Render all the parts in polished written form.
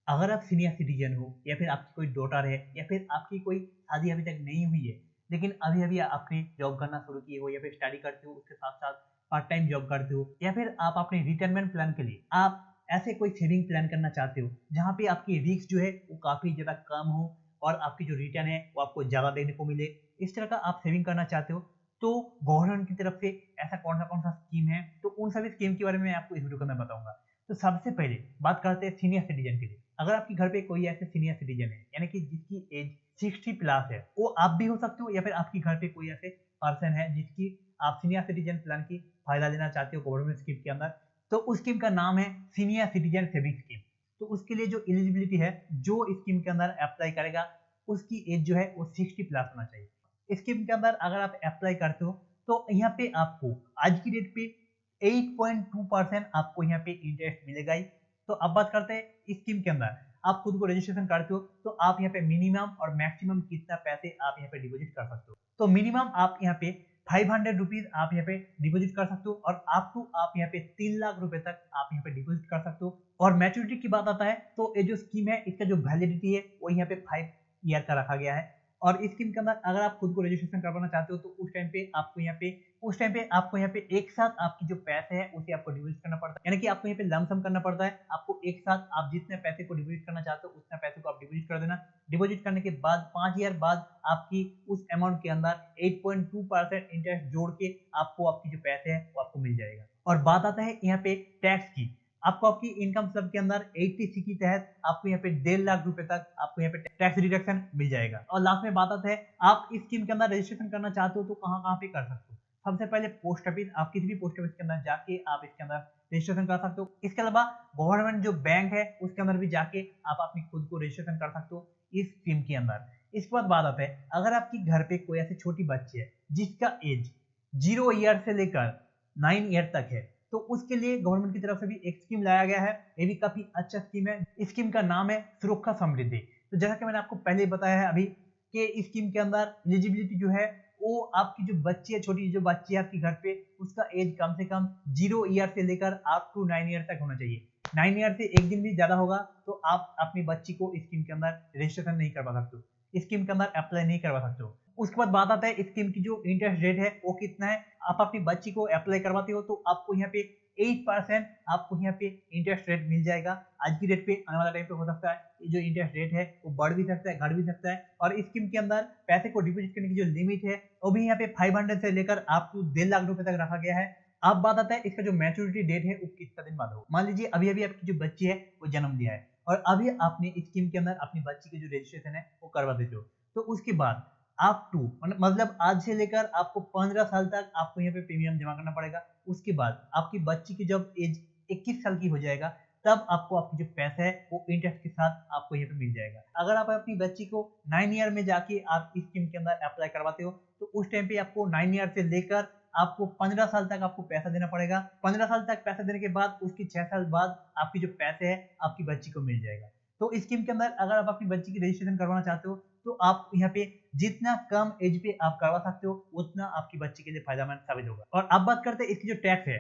अगर आप senior citizen हो या फिर आपकी कोई डॉटर है या फिर आपकी कोई शादी अभी तक नहीं हुई है, लेकिन अभी अभी आपने जॉब करना शुरू की हो या फिर स्टडी करते हो, उसके साथ साथ पार्ट टाइम जॉब करते हो, या फिर आप अपने रिटायरमेंट प्लान के लिए आप ऐसे कोई सेविंग प्लान करना चाहते हो जहाँ पे आपकी रिस्क जो है वो काफी ज्यादा कम हो और आपकी जो रिटर्न है वो आपको ज्यादा देने को मिले, इस तरह का आप सेविंग करना चाहते हो, तो गवर्नमेंट की तरफ से ऐसा कौन सा स्कीम है, तो उन सभी स्कीम के बारे में मैं आपको इस वीडियो में बताऊंगा। तो सबसे पहले बात करते हैं सीनियर सिटीजन के लिए। अगर आपके घर पे कोई ऐसे सीनियर सिटीजन है यानी कि जिसकी एज 60 प्लस है, वो आप भी हो सकते हो या फिर आपके घर पे कोई ऐसे पर्सन है जिसकी आप सीनियर सिटीजन प्लान की फायदा लेना चाहते हो गवर्नमेंट स्कीम के अंदर, तो उस स्कीम का नाम है सीनियर सिटीजन सेविंग स्कीम। तो उसके लिए जो एलिजिबिलिटी है, जो स्कीम के अंदर अप्लाई करेगा उसकी एज जो है वो 60 प्लस होना चाहिए। स्कीम के अंदर अगर आप अप्लाई करते हो तो यहाँ पे आपको आज की डेट पे 8.2% आपको यहाँ पे इंटरेस्ट मिलेगा ही। तो अब बात करते हैं इस स्कीम के अंदर आप खुद को रजिस्ट्रेशन करते हो तो आप यहाँ पे मिनिमम और मैक्सिमम कितना पैसे आप यहाँ पे डिपॉजिट कर सकते हो। तो मिनिमम आप यहाँ पे 500 रुपीज आप यहाँ पे डिपॉजिट कर सकते हो और अप टू आप यहाँ पे 3 लाख रुपए तक आप यहाँ पे डिपॉजिट कर सकते हो। और मैच्योरिटी की बात आता है तो ये जो स्कीम है इसका जो वैलिडिटी है वो यहाँ पे 5 ईयर का रखा गया है। और इस स्कीम के अंदर अगर आप खुद को रजिस्ट्रेशन करवाना चाहते हो तो उस टाइम पे आपको यहाँ पे एक साथ आपकी जो पैसे है उसे आपको डिपॉजिट करना पड़ता है, यानी कि आपको यहाँ पे लमसम करना पड़ता है। आपको एक साथ आप जितने पैसे को डिपॉजिट करना चाहते हो उतने पैसे को आप डिपॉजिट कर देना। डिपॉजिट करने के बाद 5 ईयर बाद आपकी उस अमाउंट के अंदर 8.2% इंटरेस्ट जोड़ के आपको आपकी जो पैसे है वो आपको मिल जाएगा। और बात आता है यहाँ पे टैक्स की, आपको आपकी इनकम स्लैब के अंदर 80C के तहत आपको यहाँ पे 1.5 लाख रुपए तक आपको यहाँ पे टैक्स रिडक्शन मिल जाएगा। और लास्ट में बात आता है आप इस स्कीम के अंदर रजिस्ट्रेशन करना चाहते हो तो कहाँ पे कर सकते हो। सबसे पहले पोस्ट ऑफिस, आप किसी भी पोस्ट ऑफिस के अंदर जाके आप इसके अंदर रजिस्ट्रेशन कर सकते हो। इसके अलावा गवर्नमेंट जो बैंक है उसके अंदर भी जाके आप अपनी खुद को रजिस्ट्रेशन कर सकते हो इस स्कीम के अंदर। इसके बाद बात आता है अगर आपकी घर पे कोई ऐसी छोटी बच्ची है जिसका एज 0 ईयर से लेकर 9 ईयर तक है, तो उसके लिए गवर्नमेंट की तरफ से भी एक स्कीम लाया गया है। ये भी काफी अच्छा स्कीम है। इस स्कीम का नाम है सुरक्षा समृद्धि। तो जैसा कि मैंने आपको पहले बताया है अभी कि इस स्कीम के अंदर एलिजिबिलिटी जो है वो आपकी जो बच्ची है, छोटी जो बच्ची है आपके घर पे, उसका एज कम से कम 0 ईयर से लेकर अप टू 9 ईयर तक होना चाहिए। 9 ईयर से एक दिन भी ज्यादा होगा तो आप अपनी बच्ची को इस स्कीम के अंदर रजिस्ट्रेशन नहीं करवा सकते हो, इस स्कीम के अंदर अप्लाई नहीं करवा सकते हो। उसके बाद बात आता है स्कीम की जो इंटरेस्ट रेट है वो कितना है। आप अपनी बच्ची को अप्लाई करवाते हो तो आपको यहाँ पे 8% आपको यहाँ पे इंटरेस्ट रेट मिल जाएगा। आज की डेट पे आने वाला टाइम पे हो सकता है जो इंटरेस्ट रेट है वो बढ़ भी सकता है, घट भी सकता है। और इस स्कीम के अंदर पैसे को डिपॉजिट करने की जो लिमिट है वो भी यहाँ पे 500 से लेकर आप टू 1.5 लाख रुपए तक रखा गया है। अब बात आता है इसका जो मैच्योरिटी डेट है वो कितना दिन बाद हो। मान लीजिए अभी अभी आपकी जो बच्ची है वो जन्म लिया है और अभी आपने इस स्कीम के अंदर अपनी बच्ची की जो रजिस्ट्रेशन है वो करवा देते हो, तो उसके बाद आप टू मतलब आज से लेकर आपको 15 साल तक आपको यहाँ पे प्रीमियम जमा करना पड़ेगा। उसके बाद आपकी बच्ची की जब एज 21 साल की हो जाएगा तब आपको आपकी जो पैसा है वो इंटरेस्ट के साथ आपको यहाँ पे मिल जाएगा। अगर आप अपनी बच्ची को 9 ईयर में जाके आप इस स्कीम के अंदर अप्लाई करवाते हो तो उस टाइम पे आपको 9 ईयर से लेकर आपको 15 साल तक आपको पैसा देना पड़ेगा। 15 साल तक पैसा देने के बाद उसकी 6 साल बाद आपकी जो पैसे है आपकी बच्ची को मिल जाएगा। तो इस स्कीम के अंदर अगर आप अपनी बच्ची की रजिस्ट्रेशन करवाना चाहते हो तो आप यहाँ पे जितना कम एज पे आप करवा सकते हो उतना आपकी बच्ची के लिए फायदेमंद साबित होगा। और अब बात करते हैं इसकी जो टैक्स है,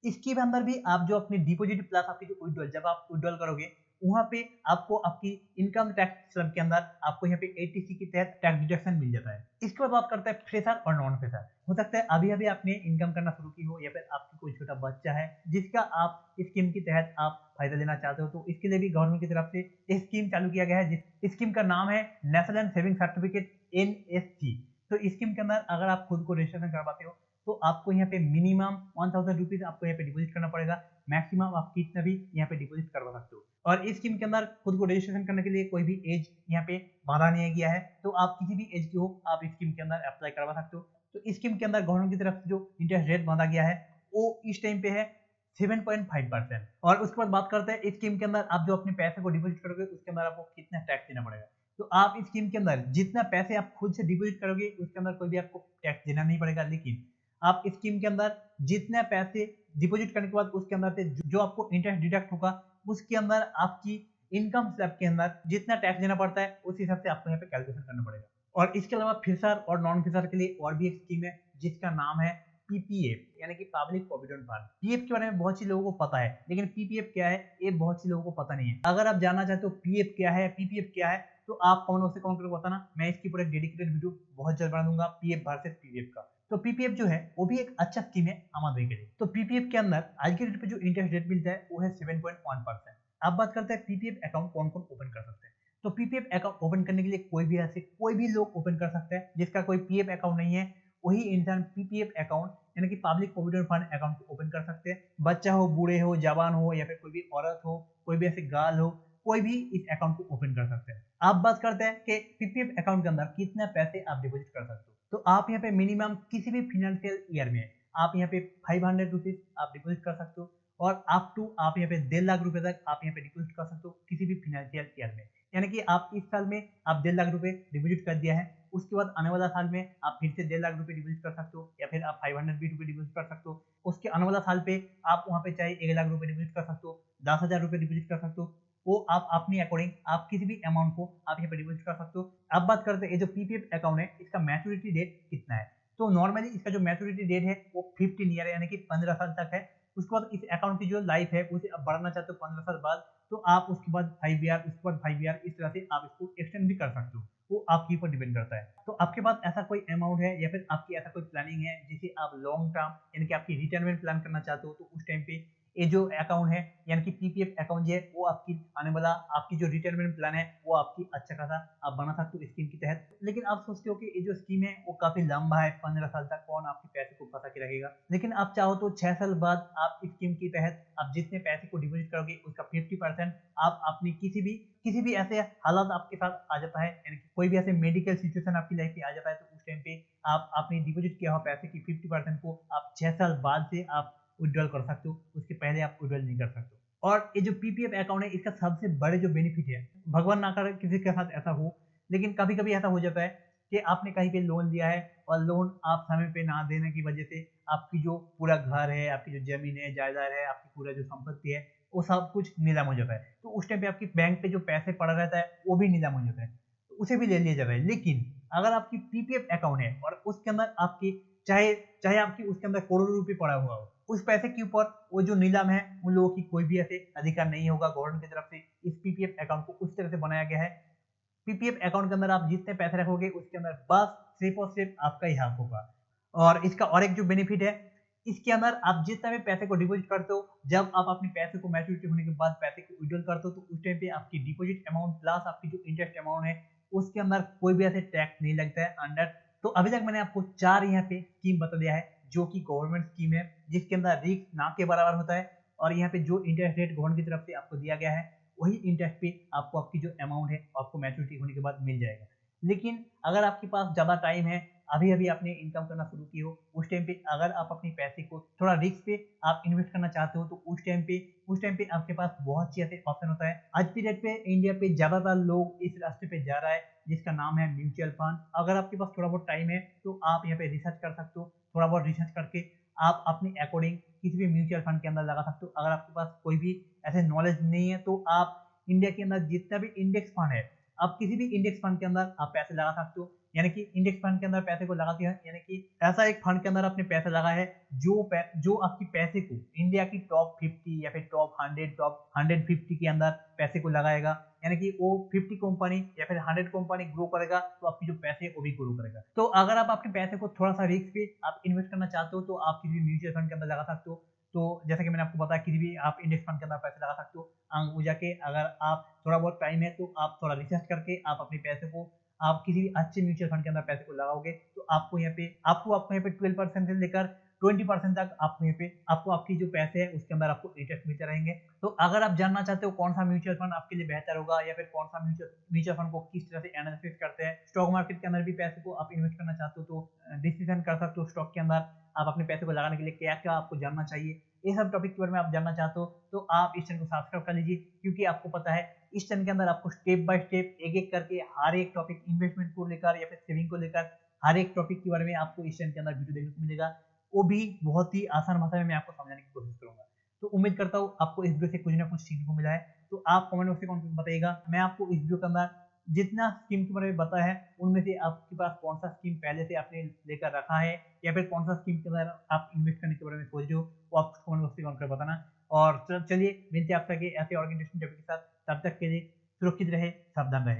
इसके अंदर भी आप जो अपनी डिपॉजिट प्लस आपकी जो विड्रॉल, जब आप विड्रॉल करोगे वहां पे आपको आपकी इनकम टैक्स स्लैब के अंदर आपको यहाँ पे 80C के तहत टैक्स डिडक्शन मिल जाता है। इसके बाद बात करते हैं फ्रेशर और नॉन फ्रेशर। हो सकता है अभी अभी आपने इनकम करना शुरू की हो या फिर आपकी कोई छोटा बच्चा है जिसका आप स्कीम के तहत आप फायदा लेना चाहते हो, तो इसके लिए भी गवर्नमेंट की तरफ से एक स्कीम चालू किया गया है जिस स्कीम का नाम है नेशनल सेविंग सर्टिफिकेट NSC। तो इस स्कीम के अंदर अगर आप खुद को रजिस्ट्रेशन करवाते हो तो आपको यहाँ पे मिनिमम 1000 रुपीज आपको यहाँ पे डिपॉजिट करना पड़ेगा, मैक्सिमम आप कितना भी यहाँ पे डिपॉजिट करवा सकते हो। और इस स्कीम के अंदर खुद को रजिस्ट्रेशन करने के लिए कोई भी एज यहाँ पे बांधा नहीं गया है, तो आप किसी भी एज के हो आप इस स्कीम के अंदर अप्लाई करवा सकते हो। तो इस स्कीम के अंदर गवर्नमेंट की तरफ से जो इंटरेस्ट रेट बांधा गया है वो इस टाइम पे है 7.5%। और उसके बाद बात करते हैं इस स्कीम के अंदर आप जो अपने पैसे को डिपॉजिट करोगे उसके अंदर आपको कितना टैक्स देना पड़ेगा। तो आप इस स्कीम के अंदर जितना पैसे आप खुद से डिपॉजिट करोगे उसके अंदर कोई भी आपको टैक्स देना नहीं पड़ेगा, लेकिन आप इस स्कीम के अंदर जितने पैसे डिपॉजिट करने के बाद उसके अंदर से जो आपको इंटरेस्ट डिडक्ट होगा उसके अंदर आपकी इनकम स्लैब के अंदर जितना टैक्स देना पड़ता है उस हिसाब से आपको यहाँ पे कैलकुलेशन करना पड़ेगा। और इसके अलावा फ्रेशर और नॉन फ्रेशर के लिए और भी एक स्कीम है जिसका नाम है पीपीएफ यानी कि पब्लिक प्रोविडेंट फंड। पीएफ के बारे में बहुत सी लोगों को पता है, लेकिन पीपीएफ क्या है ये बहुत सी लोगों को पता नहीं है। अगर आप जानना चाहते हो पीएफ क्या है, पीपीएफ क्या है, तो आप कमेंट बॉक्स में कमेंट करके बताना। मैं इसकी पूरा डेडिकेटेड वीडियो बहुत जल्द बना दूंगा पीएफ वर्सेस पीपीएफ का। तो पीपीएफ जो है वो भी एक अच्छा स्कीम है आम आदमी के लिए। तो पीपीएफ के अंदर आज के डेट पे जो इंटरेस्ट रेट मिलता है वो है 7.1%। अब बात करते हैं पीपीएफ अकाउंट कौन कौन ओपन कर सकते हैं। तो पीपीएफ अकाउंट ओपन करने के लिए कोई भी लोग ओपन कर सकते हैं। जिसका कोई पीएफ अकाउंट नहीं है वही इंसान पीपीएफ अकाउंट यानी कि पब्लिक प्रोविडेंट फंड अकाउंट को ओपन कर सकते हैं। बच्चा हो, बूढ़े हो, जवान हो या फिर कोई भी औरत हो, कोई भी ऐसे गाल हो, कोई भी इस अकाउंट को ओपन कर सकते हैं। आप बात करते हैं कि पीपीएफ अकाउंट के अंदर कितने पैसे आप डिपॉजिट कर सकते हो। तो आप यहाँ पे मिनिमम किसी भी फाइनेंशियल ईयर में आप यहाँ पे 500 रुपीज आप डिपॉजिट कर सकते हो और अप टू आप यहाँ पे 1.5 लाख रुपए तक आप यहाँ पे डिपॉजिट कर सकते हो किसी भी फाइनेंशियल ईयर में। यानी कि आप इस साल में आप 1.5 लाख रुपए डिपॉजिट कर दिया है, उसके बाद आने वाला साल में आप फिर से 1.5 लाख रुपए डिपॉजिट कर सकते हो या फिर आप 500 भी रुपए डिपॉजिट कर सकते हो। उसके आने वाला साल पे आप वहाँ पे चाहे 1 लाख रुपए डिपॉजिट कर सकते हो, 10,000 रुपए डिपॉजिट कर सकते हो। वो आप अपनी अकॉर्डिंग आप किसी भी अमाउंट को आप यहाँ पे डिपॉजिट कर सकते हो। अब बात करते हैं ये जो पीपीएफ अकाउंट है इसका मैच्योरिटी डेट कितना है। तो नॉर्मली इसका जो मैच्योरिटी डेट है वो 15 ईयर यानी कि 15 साल तक है। उसके बाद इस अकाउंट की जो लाइफ है उसे आप बढ़ाना चाहते हो 15 साल बाद, तो आप उसके बाद 5 ईयर, उसके बाद 5 ईयर, इस तरह से आप इसको एक्सटेंड भी कर सकते हो। वो आपके ऊपर डिपेंड करता है। तो आपके पास ऐसा कोई अमाउंट है या फिर आपकी ऐसा कोई प्लानिंग है जिसे आप लॉन्ग टर्म यानी कि आपकी रिटायरमेंट प्लान करना चाहते हो, तो उस टाइम पे ये जो अकाउंट है यानी कि पीपीएफ अकाउंट जो है वो आपकी आने वाला आपकी जो रिटायरमेंट प्लान है वो आपकी अच्छा खासा आप बना सकते हो स्कीम के तहत। लेकिन आप सोचते हो कि ये जो स्कीम है वो काफी लंबा है, 15 साल तक कौन आपके पैसे को फंसा के रखेगा। लेकिन आप चाहो तो 6 साल बाद आप स्कीम के तहत आप जितने पैसे को डिपॉजिट करोगे उसका 50% आप अपनी किसी भी ऐसे हालात आपके साथ आ जाता है यानी कि कोई भी ऐसे मेडिकल सिचुएशन आपकी लाइफ में आ जाता है, तो उस टाइम पे आप अपनी डिपॉजिट किया हुआ पैसे की 50% को आप 6 साल बाद से आप विड्रॉल कर सकते हो, उसके पहले आप विड्रॉल नहीं कर सकते हो। और ये जो पीपीएफ अकाउंट है इसका सबसे बड़े जो बेनिफिट है, भगवान ना करे किसी के साथ ऐसा हो, लेकिन कभी कभी ऐसा हो जाता है कि आपने कहीं पे लोन लिया है और लोन आप समय पे ना देने की वजह से आपकी जो पूरा घर है, आपकी जो जमीन है, जायदाद है, आपकी पूरा जो संपत्ति है वो सब कुछ नीलाम हो जाता है। तो उस टाइम पे आपकी बैंक पे जो पैसे पड़ा रहता है वो भी नीलाम हो जाता है, तो उसे भी ले लिया जाता है। लेकिन अगर आपकी पीपीएफ अकाउंट है और उसके अंदर आपकी चाहे चाहे आपकी उसके अंदर करोड़ों रुपए पड़ा हुआ हो, उस पैसे के ऊपर वो जो नीलाम है उन लोगों की कोई भी ऐसे अधिकार नहीं होगा। गवर्नमेंट की तरफ से इस पीपीएफ अकाउंट को उस तरह से बनाया गया है, पीपीएफ अकाउंट के अंदर आप जितने पैसे रखोगे उसके अंदर बस सिर्फ और सिर्फ आपका ही हक होगा। और इसका और एक जो बेनिफिट है, इसके अंदर आप जितना भी पैसे को डिपॉजिट करते हो, जब आप अपने पैसे को मैच्योरिटी होने के बाद पैसे को विड्रॉल करते हो, तो उस टाइम पे आपकी डिपॉजिट अमाउंट प्लस आपकी जो इंटरेस्ट अमाउंट है उसके अंदर कोई भी ऐसे टैक्स नहीं लगता है अंडर। तो अभी तक मैंने आपको 4 यहाँ पे स्कीम बता दिया है जो कि गवर्नमेंट स्कीम है, जिसके अंदर रिस्क ना के बराबर होता है और यहाँ पे जो इंटरेस्ट रेट गवर्नमेंट की तरफ से आपको दिया गया है वही इंटरेस्ट पे आपको आपकी जो अमाउंट है आपको मैच्योरिटी होने के बाद मिल जाएगा। लेकिन अगर आपके पास ज्यादा टाइम है, अभी अभी आपने इनकम करना शुरू की हो, उस टाइम पे अगर आप अपने पैसे को थोड़ा रिस्क पे आप इन्वेस्ट करना चाहते हो, तो उस टाइम पे आपके पास बहुत सी ऐसे ऑप्शन होता है। आज की डेट पे इंडिया पे ज्यादातर लोग इस रास्ते पे जा रहा है जिसका नाम है म्यूचुअल फंड। अगर आपके पास थोड़ा बहुत टाइम है तो आप यहाँ पे रिसर्च कर सकते हो, थोड़ा बहुत रिसर्च करके आप अपने अकॉर्डिंग किसी भी म्यूचुअल फंड के अंदर लगा सकते हो। अगर आपके पास कोई भी ऐसे नॉलेज नहीं है तो आप इंडिया के अंदर जितना भी इंडेक्स फंड है, आप किसी भी इंडेक्स फंड के अंदर आप पैसे लगा सकते हो। यानी कि इंडेक्स फंड के अंदर पैसे को लगाते हैं, यानी कि ऐसा एक फंड के अंदर आपने पैसा लगा है जो आपकी पैसे को इंडिया की टॉप 50 या फिर टॉप 100 टॉप 150 के अंदर पैसे को लगाएगा। यानी कि वो 50 कंपनी या फिर 100 कंपनी ग्रो करेगा तो आपकी जो पैसे है वो भी ग्रो करेगा। तो अगर आप अपने पैसे को थोड़ा सा रिस्क पे आप इन्वेस्ट करना चाहते हो तो आप किसी भी म्यूचुअल फंड के अंदर लगा सकते हो। तो जैसा कि मैंने आपको बताया किसी भी आप इंडेक्स फंड के अंदर पैसे लगा सकते हो। आगे जाके अगर आप थोड़ा बहुत टाइम है तो आप थोड़ा रिसर्च करके आप अपने पैसे को आप किसी भी अच्छे म्यूचुअल फंड के अंदर पैसे को लगाओगे तो आपको यहाँ पे 12% से लेकर 20% तक आपको आपकी जो पैसे है उसके अंदर आपको इंटरेस्ट मिलते रहेंगे। तो अगर आप जानना चाहते हो कौन सा म्यूचुअल फंड आपके लिए बेहतर होगा या फिर कौन सा म्यूचुअल फंड को किस तरह से एनालिसिस करते हैं, स्टॉक मार्केट के अंदर भी पैसे को आप इन्वेस्ट करना चाहते हो तो डिसीजन कर सकते हो स्टॉक के अंदर आप अपने पैसे को लगाने के लिए क्या क्या आपको जानना चाहिए, ये सब टॉपिक के बारे में आप जानना चाहते हो तो आप इस चैनल को सब्सक्राइब कर लीजिए। क्योंकि आपको पता है इस चैनल के अंदर आपको स्टेप बाय स्टेप एक एक करके हर एक टॉपिक इन्वेस्टमेंट को लेकर या फिर सेविंग को लेकर हर एक टॉपिक के बारे में आपको इस चैनल के अंदर वीडियो देखने को मिलेगा, वो भी बहुत ही आसान भाषा में मैं आपको समझाने की कोशिश करूंगा। तो उम्मीद करता हूँ आपको इस वीडियो से कुछ ना कुछ सीखने को मिला है। तो आप कमेंट बॉक्स में बताइएगा, मैं आपको इस वीडियो के अंदर जितना स्कीम के बारे में बताया है उनमें से आपके पास कौन सा स्कीम पहले से आपने लेकर रखा है या फिर कौन सा स्कीम के अंदर आप इन्वेस्ट करने के बारे में सोच रहे हो, वो आप कमेंट बॉक्स में कमेंट कर बताना। और चलिए मिलते हैं आपसे ऐसे ऑर्गेनाइजेशन टॉपिक के साथ, तब तक के लिए सुरक्षित रहे, सावधान रहे।